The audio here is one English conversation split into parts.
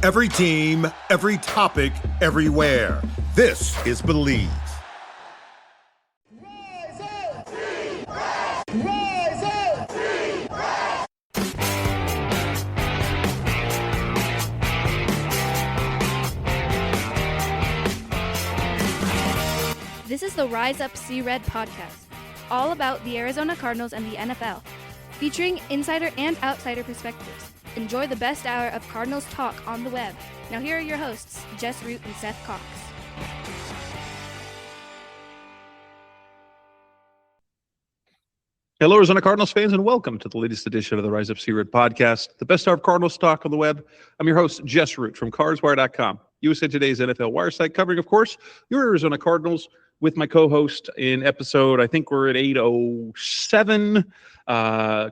Every team, every topic, everywhere. This is Believe. Rise up! Rise up! This is the Rise Up See Red podcast, all about the Arizona Cardinals and the NFL, featuring insider and outsider perspectives. Enjoy the best hour of Cardinals talk on the web. Now here are your hosts, Jess Root and Seth Cox. Hello, Arizona Cardinals fans, and welcome to the latest edition of the Rise Up See Red podcast, the best hour of Cardinals talk on the web. I'm your host, Jess Root from CardsWire.com, USA Today's NFL Wire site, covering, of course, your Arizona Cardinals with my co-host in episode, I think we're at 807,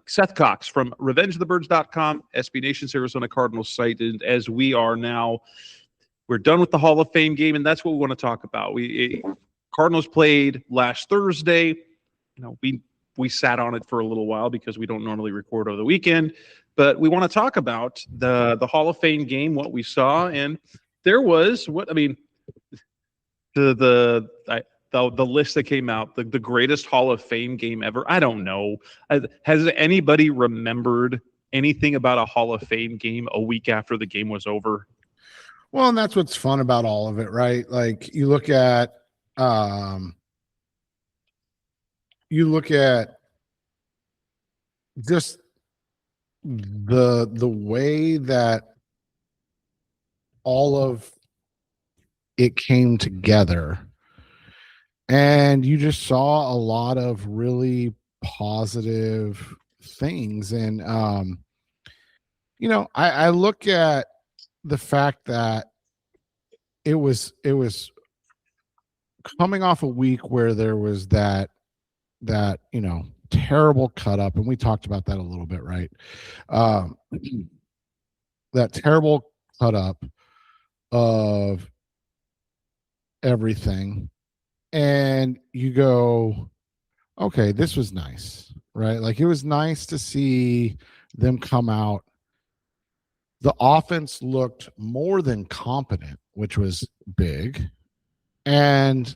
Seth Cox from RevengeOfTheBirds.com, SB Nation's Arizona Cardinals site. And as we are now, we're done with the Hall of Fame game, and that's what we want to talk about. Cardinals played last Thursday. We sat on it for a little while because we don't normally record over the weekend, but we want to talk about the Hall of Fame game, what we saw, and there was the list that came out, the greatest Hall of Fame game ever. I don't know. Has anybody remembered anything about a Hall of Fame game a week after the game was over? Well, and that's what's fun about all of it, right? Like you look at just the way that all of it came together, and you just saw a lot of really positive things. And I look at the fact that it was coming off a week where there was that terrible cut up, and we talked about that a little bit, right? That terrible cut up of everything, and you go, okay, this was nice, right? Like it was nice to see them come out. The offense looked more than competent, which was big. And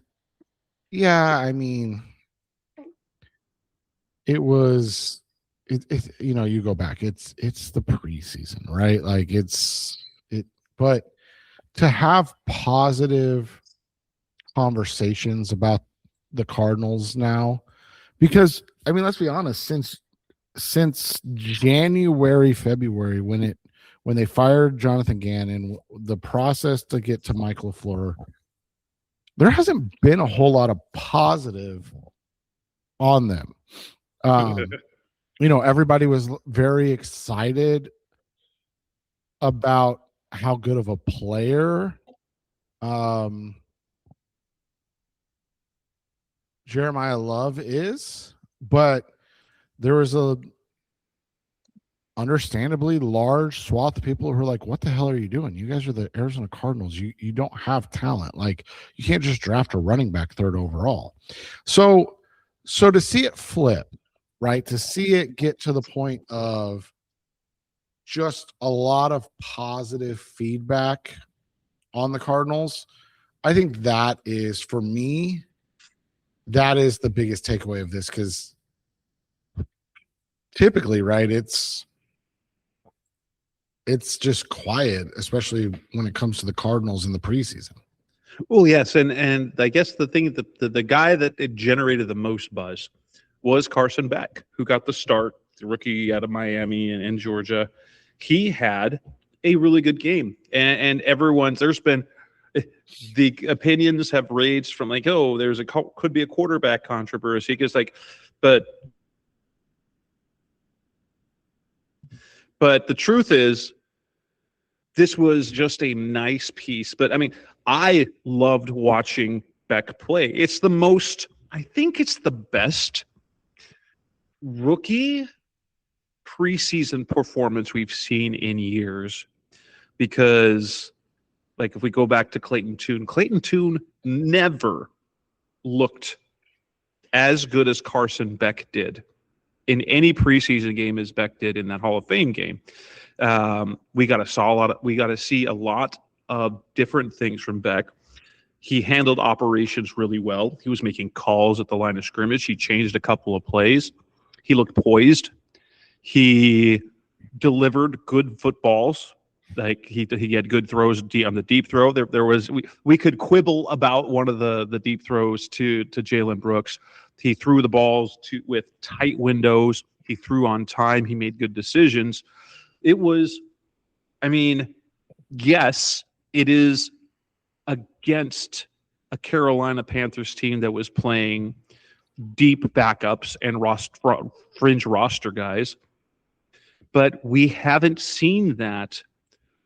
yeah, I mean, it was, you go back, it's the preseason, right? Like but to have positive conversations about the Cardinals now, because I mean, let's be honest, since January, February, when they fired Jonathan Gannon, the process to get to Mike LaFleur, there hasn't been a whole lot of positive on them. Everybody was very excited about how good of a player Jeremiah Love is, but there was a understandably large swath of people who are like, what the hell are you doing? You guys are the Arizona Cardinals. You don't have talent. Like, you can't just draft a running back third overall. So to see it flip, right, to see it get to the point of just a lot of positive feedback on the Cardinals, I think that is, for me, that is the biggest takeaway of this, because typically, right, it's just quiet, especially when it comes to the Cardinals in the preseason. Well, yes, and I guess the thing that the guy that it generated the most buzz was Carson Beck, who got the start, the rookie out of Miami and Georgia. He had a really good game, and there's been the opinions have raged from like, oh, could be a quarterback controversy, because but the truth is, this was just a nice piece. But I mean, I loved watching Beck play. I think it's the best rookie preseason performance we've seen in years, because like if we go back to Clayton Tune never looked as good as Carson Beck did in any preseason game as Beck did in that Hall of Fame game. We got to see a lot of different things from Beck. He handled operations really well. He was making calls at the line of scrimmage. He changed a couple of plays. He looked poised. He delivered good footballs. Like he had good throws on the deep throw. There was we could quibble about one of the deep throws to Jalen Brooks. He threw the balls with tight windows. He threw on time. He made good decisions. It was, I mean, yes, it is against a Carolina Panthers team that was playing deep backups and fringe roster guys. But we haven't seen that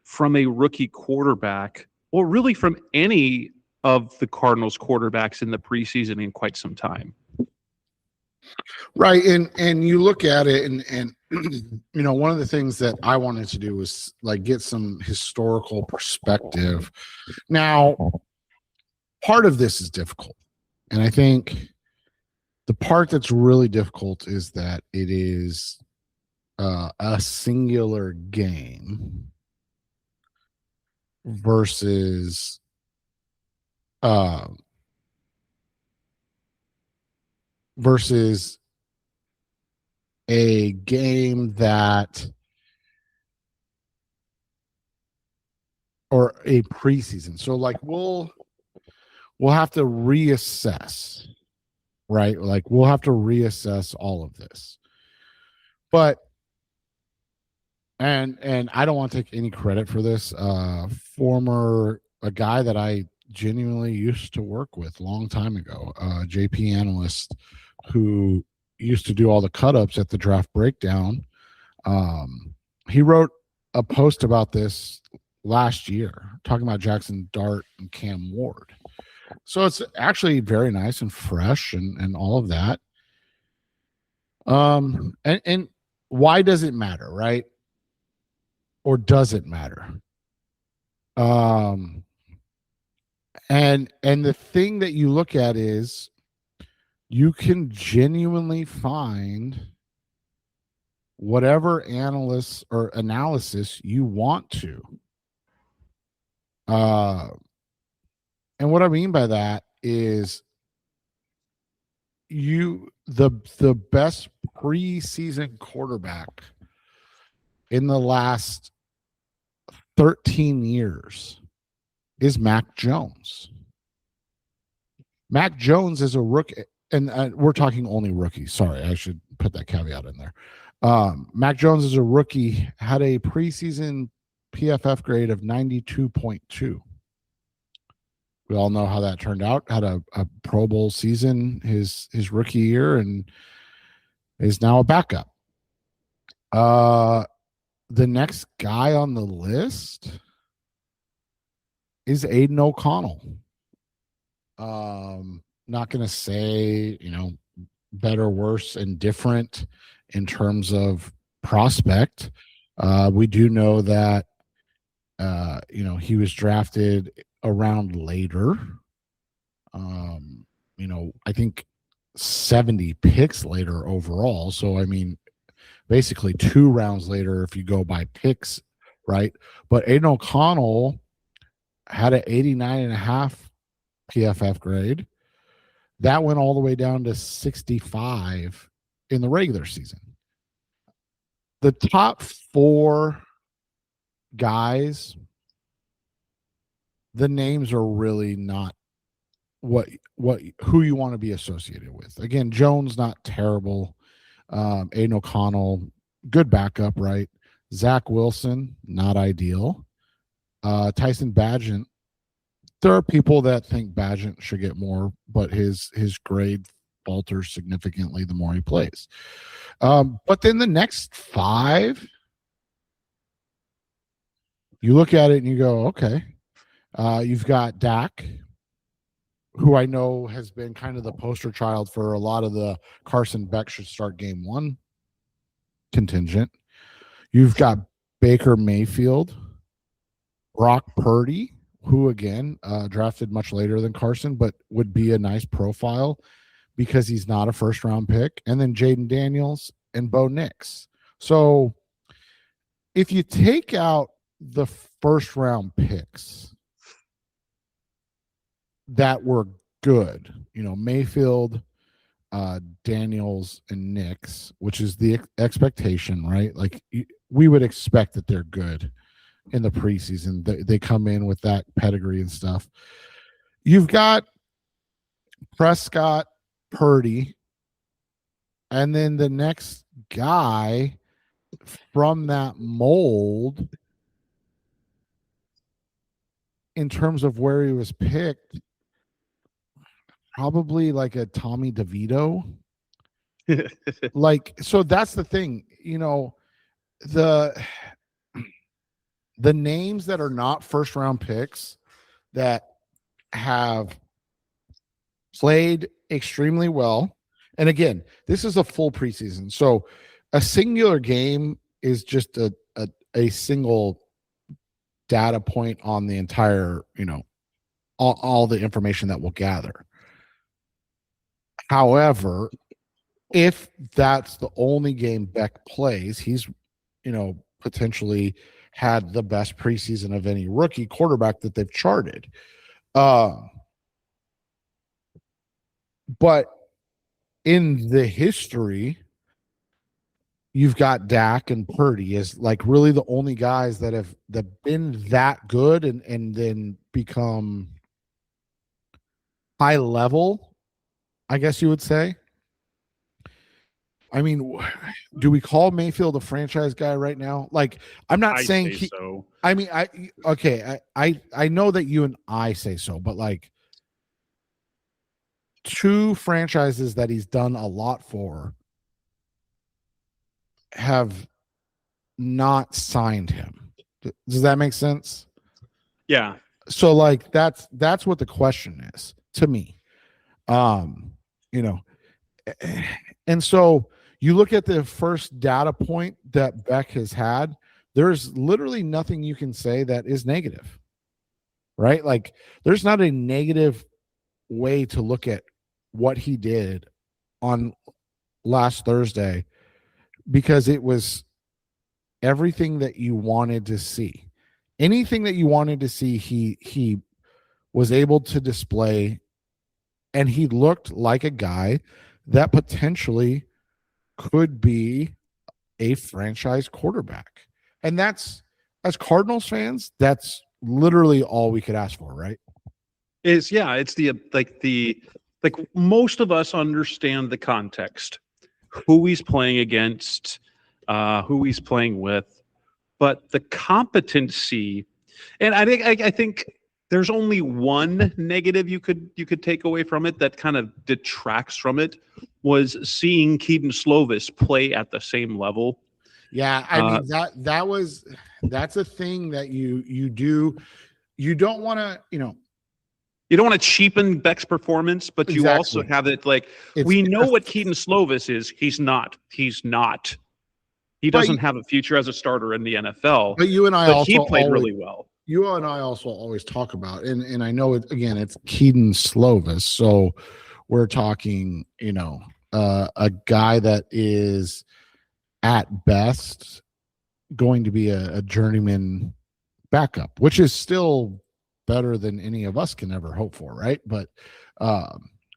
from a rookie quarterback, or really from any of the Cardinals quarterbacks in the preseason in quite some time. Right. And you look at it and you know, one of the things that I wanted to do was like get some historical perspective. Now, part of this is difficult. And I think the part that's really difficult is that it is a singular game versus a game that, or a preseason. So like we'll have to reassess, right? Like we'll have to reassess all of this. But and I don't want to take any credit for this. A guy that I genuinely used to work with a long time ago, JP analyst who used to do all the cut-ups at the draft breakdown. He wrote a post about this last year, talking about Jackson Dart and Cam Ward. So it's actually very nice and fresh and all of that. And why does it matter, right? Or does it matter? And the thing that you look at is you can genuinely find whatever analysis or analysis you want to. And what I mean by that is the best preseason quarterback in the last 13 years is Mac Jones. Mac Jones is a rookie, and we're talking only rookies. Sorry, I should put that caveat in there. Mac Jones is a rookie, had a preseason PFF grade of 92.2. We all know how that turned out. Had a Pro Bowl season his rookie year and is now a backup. The next guy on the list is Aiden O'Connell. Not going to say, better, worse, and different in terms of prospect. We do know that, he was drafted around later. I think 70 picks later overall. So, basically 2 rounds later if you go by picks, right? But Aiden O'Connell had an 89.5 PFF grade. That went all the way down to 65 in the regular season. The top 4 guys, the names are really not who you want to be associated with. Again, Jones, not terrible. Aiden O'Connell, good backup, right? Zach Wilson, not ideal. Tyson Bagent, there are people that think Bagent should get more, but his grade falters significantly the more he plays. But then the next 5, you look at it and you go, okay. You've got Dak, who I know has been kind of the poster child for a lot of the Carson Beck should start game 1 contingent. You've got Baker Mayfield, Brock Purdy, who again drafted much later than Carson, but would be a nice profile because he's not a first round pick. And then Jaden Daniels and Bo Nix. So if you take out the first round picks that were good, Mayfield, Daniels, and Nix, which is the expectation, right? Like we would expect that they're good in the preseason. They come in with that pedigree and stuff. You've got Prescott, Purdy, and then the next guy from that mold in terms of where he was picked, probably like a Tommy DeVito. So that's the thing, the names that are not first round picks that have played extremely well. And again, this is a full preseason. So a singular game is just a single data point on the entire, all the information that we'll gather. However, if that's the only game Beck plays, he's, potentially had the best preseason of any rookie quarterback that they've charted. But in the history, you've got Dak and Purdy as like really the only guys that have been that good and then become high level, I guess you would say. I mean, do we call Mayfield a franchise guy right now? Like, I'm not saying so. I mean, I know that you and I say so, but like two franchises that he's done a lot for have not signed him. Does that make sense? Yeah. So like that's what the question is to me. And so you look at the first data point that Beck has had, there's literally nothing you can say that is negative, right? Like there's not a negative way to look at what he did on last Thursday because it was everything that you wanted to see. Anything that you wanted to see, he was able to display, and he looked like a guy that potentially could be a franchise quarterback. And that's, as Cardinals fans, that's literally all we could ask for, right? It's most of us understand the context, who he's playing against, who he's playing with, but the competency, and I think there's only one negative you could take away from it that kind of detracts from it, was seeing Keaton Slovis play at the same level. Yeah, I mean that's a thing that you do. You don't want to, you don't want to cheapen Beck's performance, but exactly. You also have it like we know what Keaton Slovis is. He's not. He doesn't have a future as a starter in the NFL. But you and I also he played really well. You and I also always talk about, and I know it's Keaton Slovis, so we're talking, a guy that is at best going to be a journeyman backup, which is still better than any of us can ever hope for, right? But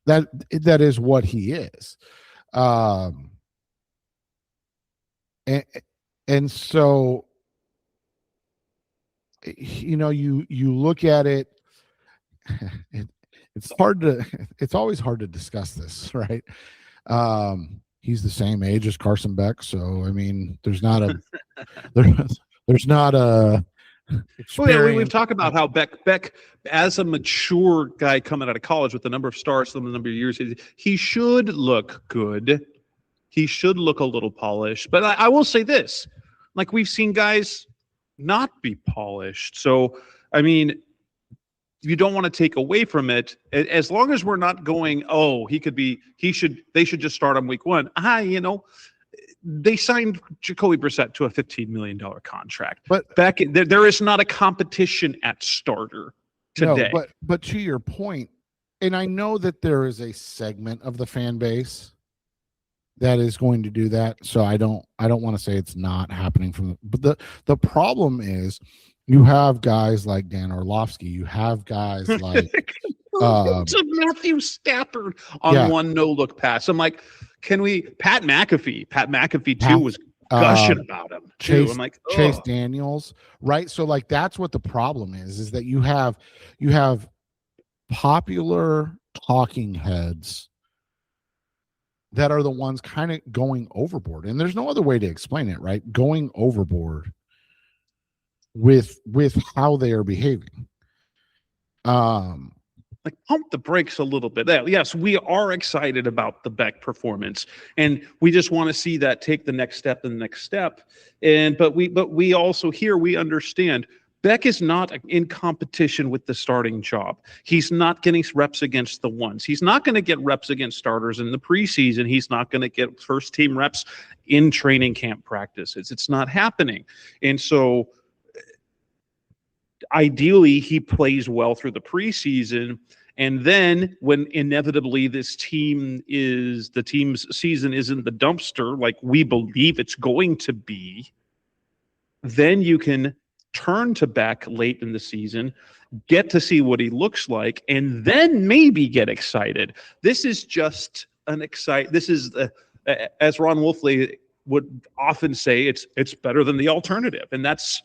that is what he is. And so you look at it, it's always hard to discuss this, right? He's the same age as Carson Beck, so I mean there's not a we've talked about how Beck as a mature guy coming out of college with the number of starts and the number of years, he should look good. He should look a little polished. But I will say this, like we've seen guys not be polished. So, I mean, you don't want to take away from it as long as we're not going, they should just start on week one. They signed Jacoby Brissett to a $15 million contract. But back there is not a competition at starter today. No, but to your point, and I know that there is a segment of the fan base that is going to do that. So I don't want to say it's not happening but the problem is you have guys like Dan Orlovsky, you have guys like to Matthew Stafford on one no-look pass. I'm like, can we? Pat McAfee too was gushing about him too. I'm like, Chase Daniels, right? So like that's what the problem is that you have popular talking heads that are the ones kind of going overboard, and there's no other way to explain it, right? Going overboard with how they are behaving. Like pump the brakes a little bit. Yes, we are excited about the Beck performance, and we just want to see that take the next step and the next step. But we also here we understand Beck is not in competition with the starting job. He's not getting reps against the ones. He's not going to get reps against starters in the preseason. He's not going to get first team reps in training camp practices. It's not happening, and so ideally he plays well through the preseason, and then when inevitably the team's season is in the dumpster like we believe it's going to be, then you can turn to Beck late in the season, get to see what he looks like, and then maybe get excited. This is just this is as Ron Wolfley would often say, it's better than the alternative, and that's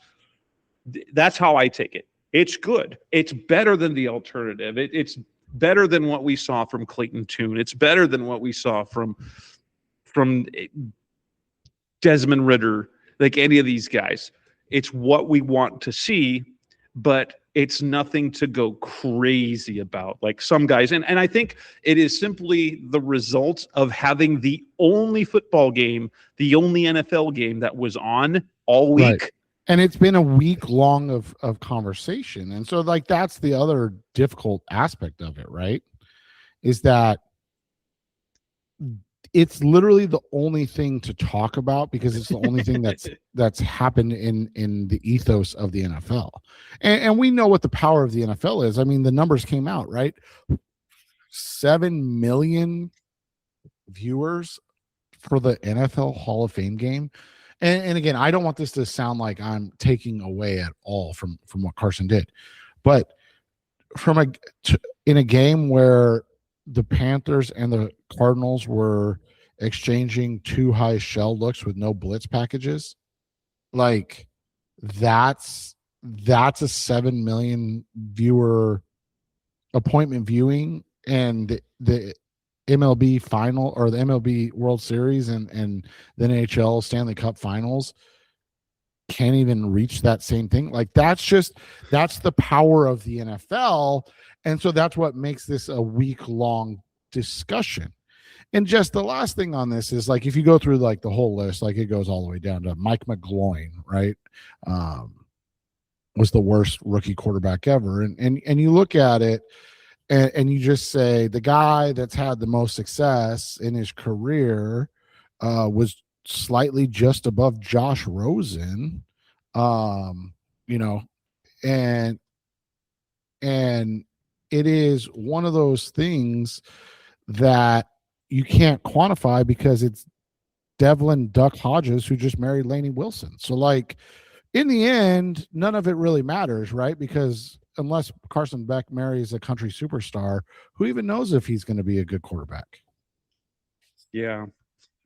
how I take it. It's good. It's better than the alternative. It's better than what we saw from Clayton Tune. It's better than what we saw from Desmond Ridder, like any of these guys. It's what we want to see, but it's nothing to go crazy about like some guys. And I think it is simply the result of having the only football game, the only NFL game that was on all week. Right. And it's been a week long of conversation. And so like, that's the other difficult aspect of it, right? Is that it's literally the only thing to talk about because it's the only thing that's happened in the ethos of the NFL. And we know what the power of the NFL is. I mean, the numbers came out, right? 7 million viewers for the NFL Hall of Fame game. And again, I don't want this to sound like I'm taking away at all from what Carson did, but in a game where the Panthers and the Cardinals were exchanging 2 high shell looks with no blitz packages, like that's a 7 million viewer appointment viewing, and the MLB final or the MLB World Series and the NHL Stanley Cup Finals can't even reach that same thing. Like that's the power of the NFL. And so that's what makes this a week-long discussion. And just the last thing on this is like, if you go through like the whole list, like it goes all the way down to Mike McGloin, right? Was the worst rookie quarterback ever. And you look at it, and you just say the guy that's had the most success in his career was slightly just above Josh Rosen, and it is one of those things that you can't quantify because it's Devlin Duck Hodges who just married Lainey Wilson. So like in the end, none of it really matters, right? Because unless Carson Beck marries a country superstar, who even knows if he's going to be a good quarterback? Yeah.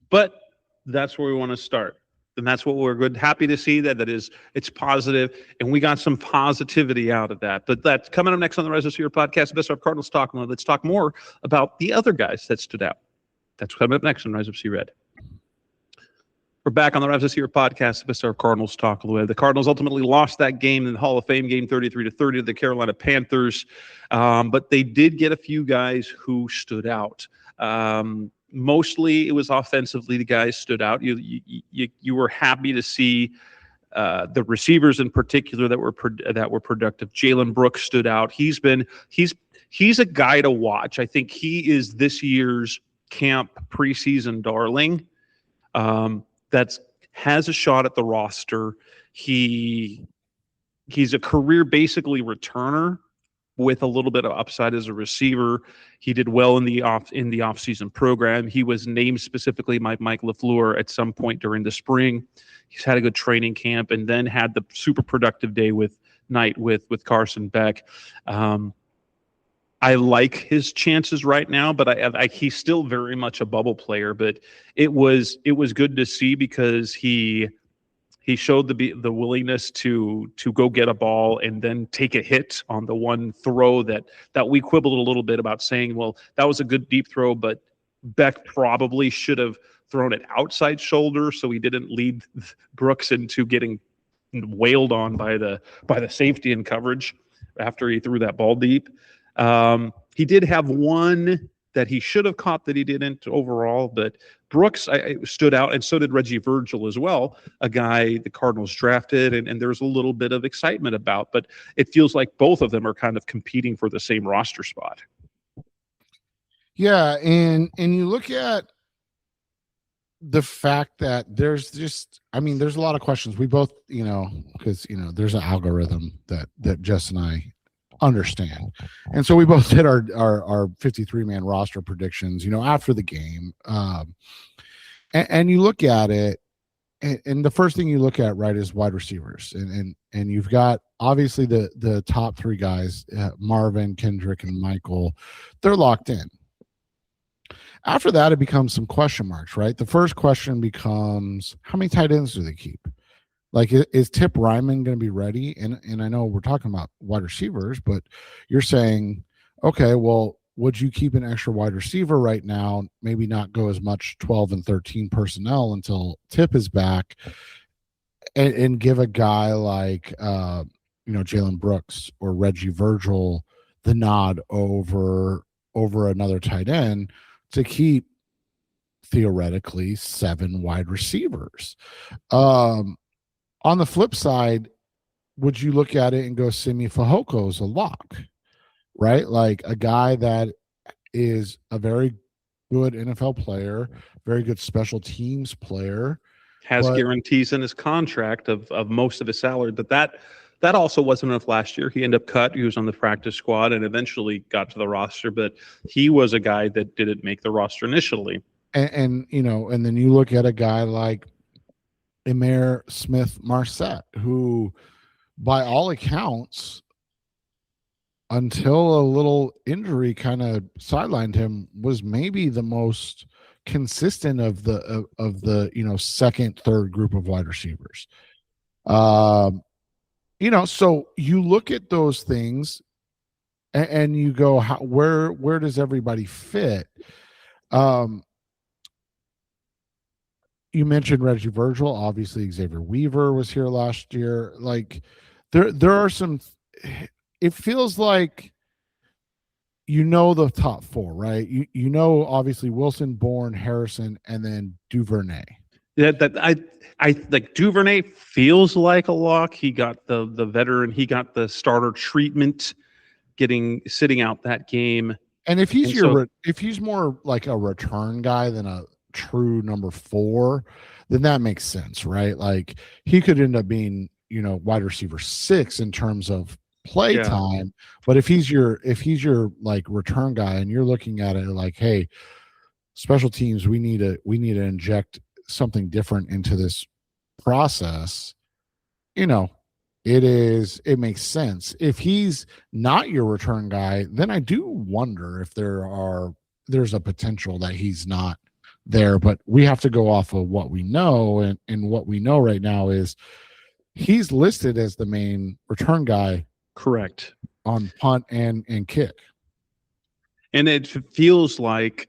But that's where we want to start. And that's what we're happy to see it's positive. And we got some positivity out of that. But that's coming up next on the Rise of Seer podcast, Best of Cardinals Talk. Let's talk more about the other guys that stood out. That's coming up next on Rise of Sea Red. We're back on the Rise of Seer podcast, the Best of Cardinals Talk. The Cardinals ultimately lost that game in the Hall of Fame game, 33-30 to the Carolina Panthers. But they did get a few guys who stood out. Mostly it was offensively the guys stood out. You were happy to see the receivers in particular that were productive. Jalen Brooks stood out. He's a guy to watch. I think he is this year's camp preseason darling. That has a shot at the roster. He's a career basically returner. with a little bit of upside as a receiver. He did well in the off-season program. He was named specifically by Mike LaFleur at some point during the spring. He's had a good training camp and then had the super productive day with Carson Beck. I like his chances right now, but he's still very much a bubble player. But it was good to see because he showed the willingness to go get a ball and then take a hit on the one throw that we quibbled a little bit about, saying, well, that was a good deep throw, but Beck probably should have thrown it outside shoulder so he didn't lead Brooks into getting wailed on by the safety in coverage after he threw that ball deep. He did have one that he should have caught that he didn't overall, but Brooks stood out, and so did Reggie Virgil as well, a guy the Cardinals drafted, and there's a little bit of excitement about, but it feels like both of them are kind of competing for the same roster spot. Yeah, and you look at the fact that there's a lot of questions. We both, because, there's an algorithm that Jess and I understand. And so we both did our 53-man roster predictions, after the game. And you look at it, and the first thing you look at, right, is wide receivers. And you've got, obviously, the top three guys, Marvin, Kendrick, and Michael, they're locked in. After that, it becomes some question marks, right? The first question becomes, how many tight ends do they keep? Like, is Tip Ryman going to be ready? And I know we're talking about wide receivers, but you're saying, okay, well, would you keep an extra wide receiver right now, maybe not go as much 12 and 13 personnel until Tip is back, and give a guy like, Jalen Brooks or Reggie Virgil the nod over another tight end to keep theoretically 7 wide receivers? On the flip side, would you look at it and go, Simi Fehoko is a lock, right? Like a guy that is a very good NFL player, very good special teams player. Has guarantees in his contract of most of his salary, but that also wasn't enough last year. He ended up cut. He was on the practice squad and eventually got to the roster, but he was a guy that didn't make the roster initially. And then you look at a guy like Emir Smith-Marset, who, by all accounts, until a little injury kind of sidelined him, was maybe the most consistent of the second, third group of wide receivers. So you look at those things and you go, where does everybody fit? You mentioned Reggie Virgil. Obviously, Xavier Weaver was here last year. Like, there are some. It feels like the top 4, right? Obviously Wilson, Bourne, Harrison, and then Duvernay. Yeah, that I like Duvernay feels like a lock. He got the veteran. He got the starter treatment, sitting out that game. And if he's more like a return guy than a true number 4, then that makes sense, right? Like, he could end up being, wide receiver 6 in terms of play time. But if he's your like return guy, and you're looking at it like, hey, special teams, we need to inject something different into this process, it makes sense. If he's not your return guy, then I do wonder if there's a potential that he's not there. But we have to go off of what we know, and what we know right now is he's listed as the main return guy, correct, on punt and kick. And it feels like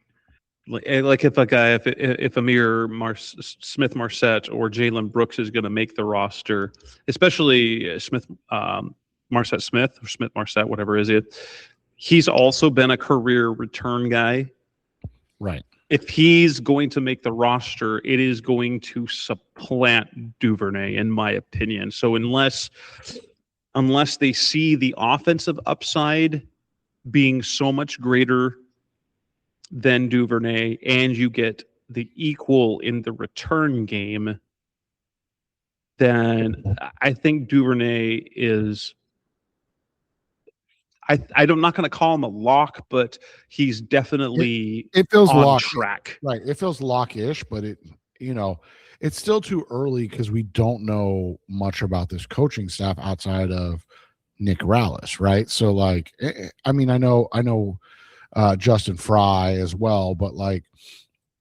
if a guy, if Emir Smith-Marset or Jalen Brooks is going to make the roster, especially Smith-Marset, whatever is it, he's also been a career return guy. Right. If he's going to make the roster, it is going to supplant Duvernay, in my opinion. So unless they see the offensive upside being so much greater than Duvernay, and you get the equal in the return game, then I think Duvernay is I'm not going to call him a lock, but he's definitely it feels on lock track. Right. It feels lock-ish, but it's still too early because we don't know much about this coaching staff outside of Nick Rallis, right? So like, I mean, I know Justin Fry as well, but like,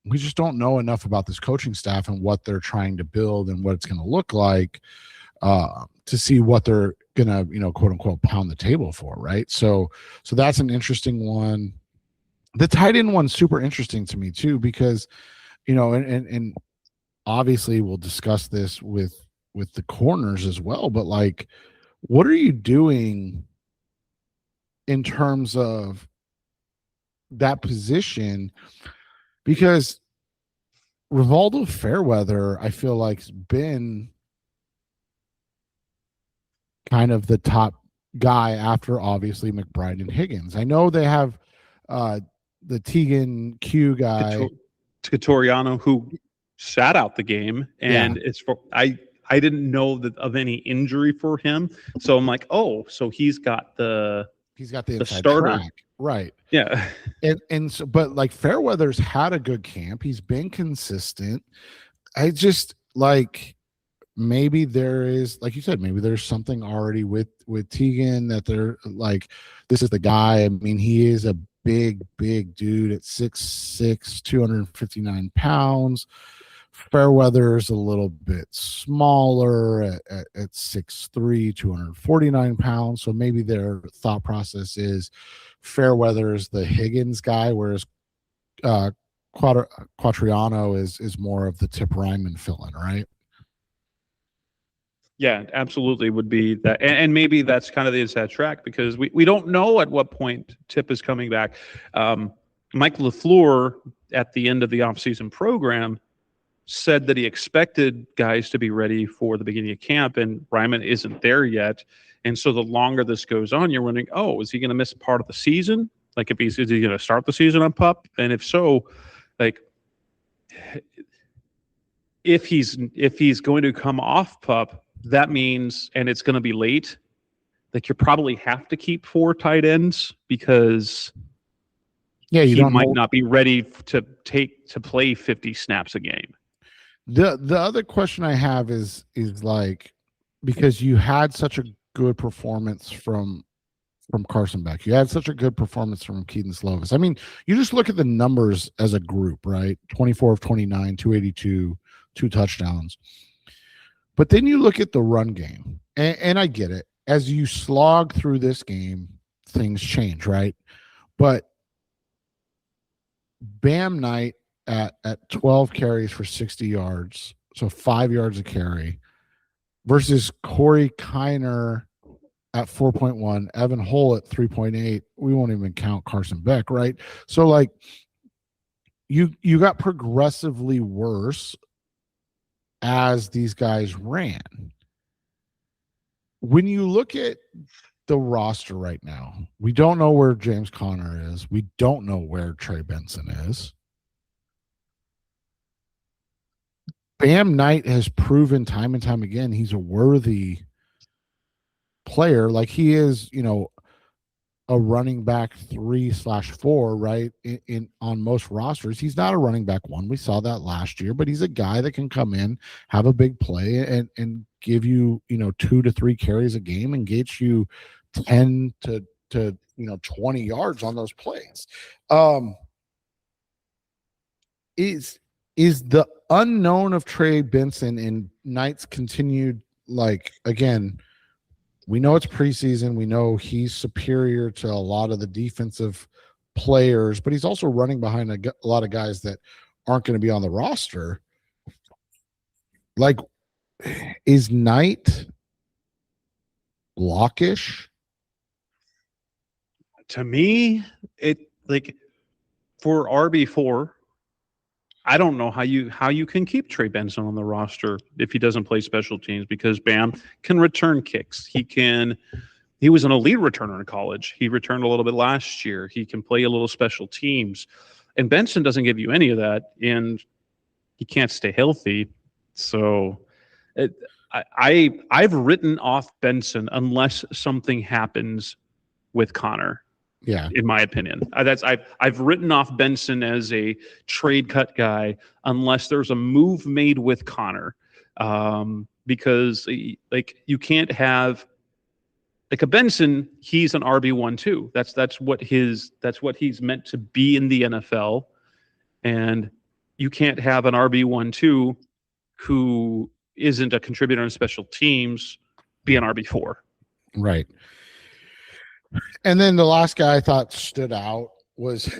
we just don't know enough about this coaching staff and what they're trying to build and what it's going to look like to see what they're going to, quote unquote, pound the table for, right? So that's an interesting one. The tight end one's super interesting to me too, because, and obviously we'll discuss this with the corners as well, but like, what are you doing in terms of that position? Because Rivaldo Fairweather, I feel like, has been kind of the top guy after obviously McBride and Higgins. I know they have the Tegan Q guy, Catoriano, who sat out the game, and I didn't know that of any injury for him, so I'm like, oh, so he's got the inside starter track, right? Yeah, and so, but like Fairweather's had a good camp. He's been consistent. I just like, maybe there is, like you said, maybe there's something already with Tegan that they're like, this is the guy. I mean, he is a big dude at 6'6", 259 pounds. Fairweather's a little bit smaller at 6'3", 249 pounds. So maybe their thought process is Fairweather is the Higgins guy, whereas Quatriano is more of the Tip Ryman fill-in, right? Yeah, absolutely would be that. And maybe that's kind of the inside track, because we don't know at what point Tip is coming back. Mike LaFleur at the end of the offseason program said that he expected guys to be ready for the beginning of camp, and Ryman isn't there yet. And so the longer this goes on, you're wondering, oh, is he going to miss part of the season? Like, is he going to start the season on PUP? And if so, like, if he's going to come off PUP, that means, and it's going to be late, like you probably have to keep 4 tight ends, because he might not be ready to play 50 snaps a game. The other question I have is like, because you had such a good performance from Carson Beck, you had such a good performance from Keaton Slovis. I mean, you just look at the numbers as a group, right? 24 of 29, 282, 2 touchdowns. But then you look at the run game, and I get it. As you slog through this game, things change, right? But Bam Knight at 12 carries for 60 yards, so 5 yards a carry, versus Corey Kiner at 4.1, Evan Hull at 3.8. We won't even count Carson Beck, right? So like, you got progressively worse as these guys ran. When you look at the roster right now, we don't know where James Conner is. We don't know where Trey Benson is. Bam Knight has proven time and time again he's a worthy player. Like, he is, a running back 3/4, right? In on most rosters, he's not a running back 1. We saw that last year, but he's a guy that can come in, have a big play, and give you 2 to 3 carries a game and get you 10 to 20 yards on those plays. Is the unknown of Trey Benson and Knight's continued, like, again, we know it's preseason. We know he's superior to a lot of the defensive players, but he's also running behind a lot of guys that aren't going to be on the roster. Like, is Knight lockish? To me, it, like, for RB4, I don't know how you can keep Trey Benson on the roster if he doesn't play special teams, because Bam can return kicks. He was an elite returner in college. He returned a little bit last year. He can play a little special teams. And Benson doesn't give you any of that, and he can't stay healthy. So I've written off Benson unless something happens with Connor. Yeah. In my opinion, I've written off Benson as a trade cut guy unless there's a move made with Connor, because like you can't have like a Benson. He's an RB1 too. That's what he's meant to be in the NFL, and you can't have an RB1 who isn't a contributor on special teams be an RB4. Right. And then the last guy I thought stood out was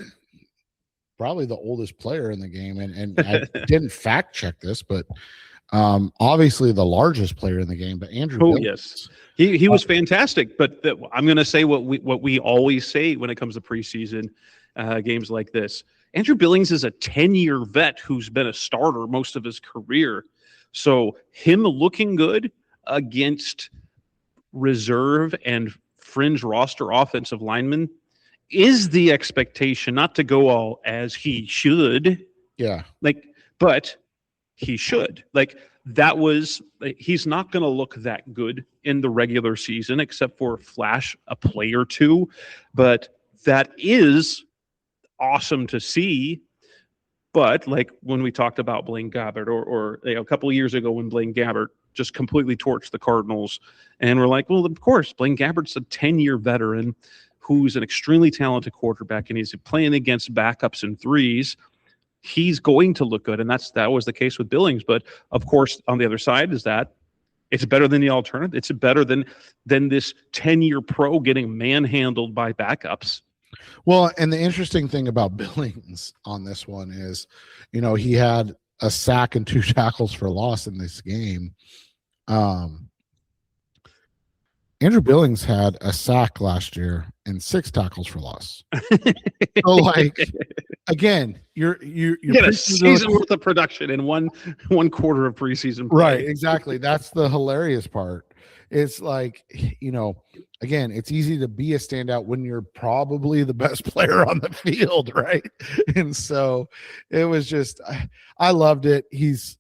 probably the oldest player in the game. And I didn't fact check this, but obviously the largest player in the game, but Andrew. Oh, Billings. yes. He was fantastic. But I'm going to say what we always say when it comes to preseason games like this. Andrew Billings is a 10-year vet who's been a starter most of his career. So him looking good against reserve and fringe roster offensive linemen is the expectation, not to go all as he should. Yeah. But he should. He's not going to look that good in the regular season, except for flash a play or two. But that is awesome to see. But like when we talked about Blaine Gabbert or a couple of years ago when Blaine Gabbert just completely torched the Cardinals. And we're like, well, of course, Blaine Gabbert's a 10-year veteran who's an extremely talented quarterback, and he's playing against backups and threes. He's going to look good, and that was the case with Billings. But, of course, on the other side is that it's better than the alternative. It's better than this 10-year pro getting manhandled by backups. Well, and the interesting thing about Billings on this one is, he had a sack and 2 tackles for loss in this game. Andrew Billings had a sack last year and 6 tackles for loss. So, again, you get a season worth of production in one quarter of preseason play. Right, exactly. That's the hilarious part. It's like, again, it's easy to be a standout when you're probably the best player on the field, right? And so it was just, I loved it. He's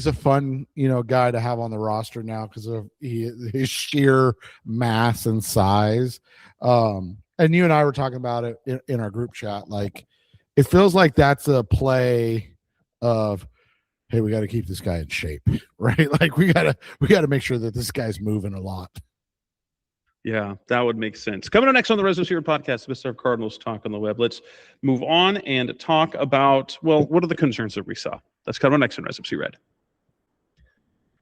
a fun, guy to have on the roster now because of his sheer mass and size. And you and I were talking about it in our group chat. Like, it feels like that's a play of, hey, we got to keep this guy in shape, right? Like we got to make sure that this guy's moving a lot. Yeah, that would make sense. Coming up next on the Resident Hero Podcast, Mr. Cardinals Talk on the Web. Let's move on and talk about, what are the concerns that we saw? That's coming up next on Resident Red.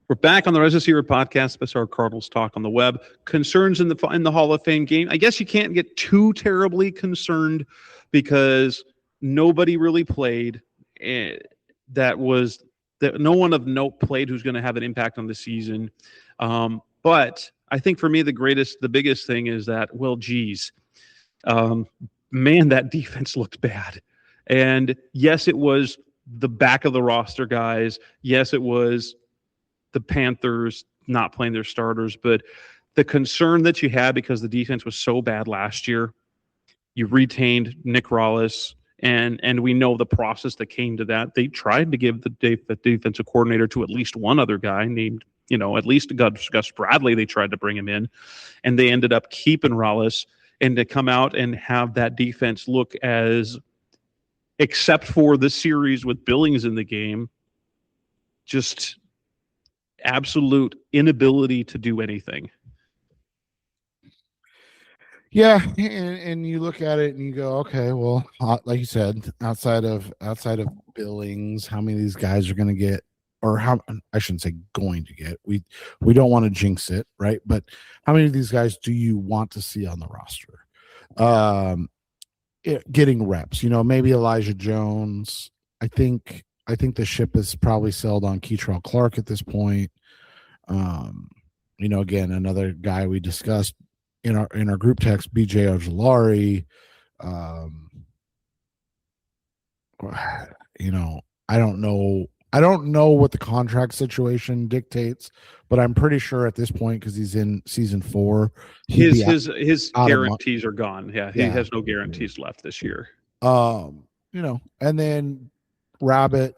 We're back on the Resident Hero Podcast, Mr. Cardinals Talk on the Web. Concerns in the Hall of Fame game. I guess you can't get too terribly concerned because nobody really played. That no one of note played who's going to have an impact on the season. But I think for me, the biggest thing is that, well, geez, man, that defense looked bad. And yes, it was the back of the roster guys. Yes, it was the Panthers not playing their starters. But the concern that you had because the defense was so bad last year, you retained Nick Rallis. And we know the process that came to that. They tried to give the defensive coordinator to at least one other guy named, at least Gus Bradley. They tried to bring him in, and they ended up keeping Rallis. And to come out and have that defense look as, except for the series with Billings in the game, just absolute inability to do anything. Yeah, and you look at it and you go, okay, well, like you said, outside of Billings, how many of these guys are going to get, or how I shouldn't say going to get. We don't want to jinx it, right? But how many of these guys do you want to see on the roster? Getting reps, maybe Elijah Jones. I think the ship is probably sailed on Keitrell Clark at this point. Again, another guy we discussed in our group text, BJ Ojulari. I don't know what the contract situation dictates, but I'm pretty sure at this point, because he's in season 4, his guarantees are gone. Yeah, he has no guarantees left this year. And then Rabbit,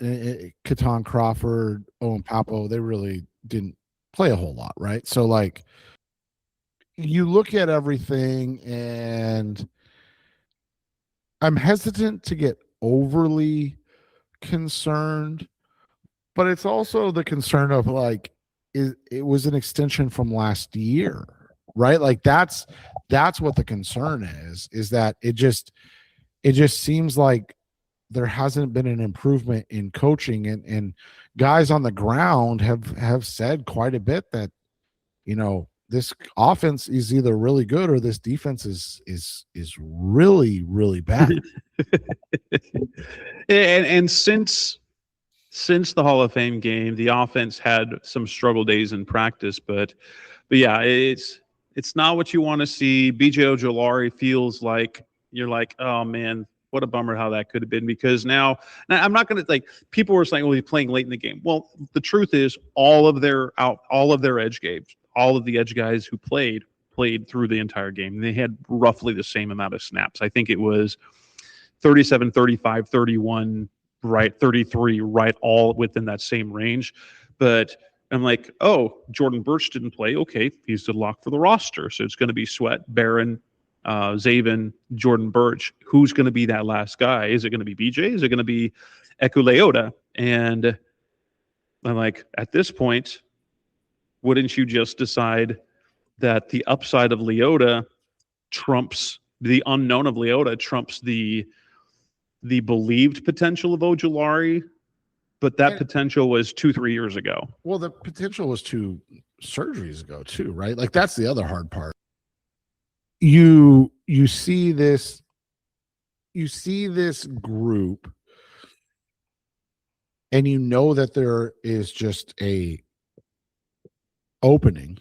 Keaton Crawford, Owen Papo, they really didn't play a whole lot, right? So you look at everything, and I'm hesitant to get overly concerned, but it's also the concern of like, it was an extension from last year, right? Like that's what the concern is that it just seems like there hasn't been an improvement in coaching, and guys on the ground have said quite a bit that, this offense is either really good or this defense is really, really bad. and since the Hall of Fame game, the offense had some struggle days in practice, but yeah, it's not what you want to see. BJ Ojulari feels like you're like, oh man, what a bummer how that could have been, because now I'm not going to, like, people were saying, well, he's playing late in the game. Well, the truth is all of their edge games, all of the edge guys who played through the entire game. They had roughly the same amount of snaps. I think it was 37, 35, 31, right, 33, right, all within that same range. But I'm like, oh, Jordan Birch didn't play. Okay, he's the lock for the roster. So it's going to be Sweat, Barron, Zaven, Jordan Birch. Who's going to be that last guy? Is it going to be BJ? Is it going to be Ekuleota? And I'm like, at this point, wouldn't you just decide that the upside of Leota trumps the unknown of Leota, trumps the believed potential of Ojulari? But that potential was 2-3 years ago. Well, the potential was 2 surgeries ago too, right? Like that's the other hard part. You see this group, and you know that there is just a opening.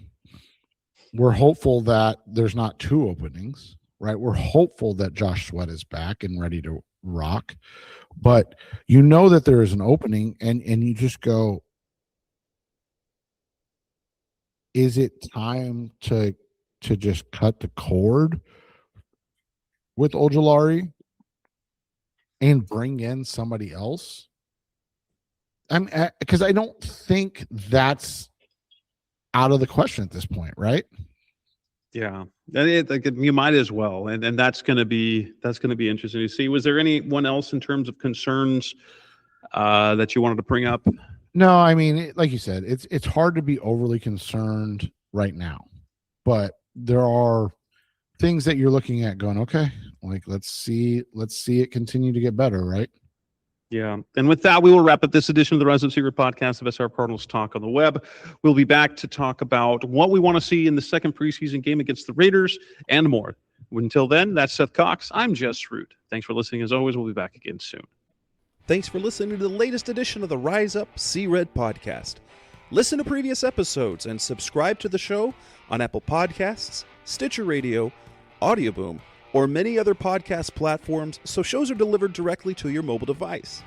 We're hopeful that there's not 2 openings, right? We're hopeful that Josh Sweat is back and ready to rock, but you know that there is an opening, and you just go, is it time to just cut the cord with Ojulari and bring in somebody else? Because I don't think that's out of the question at this point, right? Yeah, you might as well, and that's going to be interesting to see. Was there anyone else in terms of concerns that you wanted to bring up? No, I mean, like you said, it's hard to be overly concerned right now, but there are things that you're looking at going, okay, like let's see it continue to get better, right? Yeah. And with that, we will wrap up this edition of the Rise Up Secret podcast of SR Cardinals Talk on the Web. We'll be back to talk about what we want to see in the second preseason game against the Raiders and more. Until then, that's Seth Cox. I'm Jess Root. Thanks for listening. As always, we'll be back again soon. Thanks for listening to the latest edition of the Rise Up See Red podcast. Listen to previous episodes and subscribe to the show on Apple Podcasts, Stitcher Radio, Audioboom, or many other podcast platforms so shows are delivered directly to your mobile device.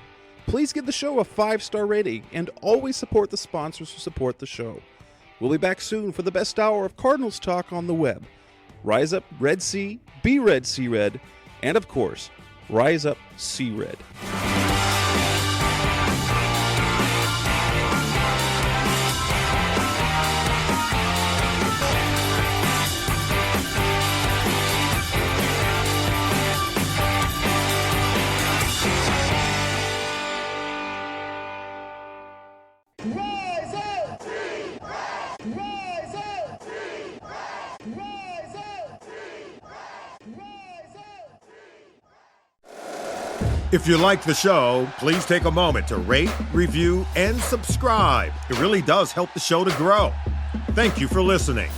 Please give the show a 5-star rating and always support the sponsors who support the show. We'll be back soon for the best hour of Cardinals talk on the web. Rise up, Red Sea, be Red, See Red, and of course, Rise Up, See Red. Rise up! Rise up! Rise up! Rise up! If you like the show, please take a moment to rate, review, and subscribe. It really does help the show to grow. Thank you for listening.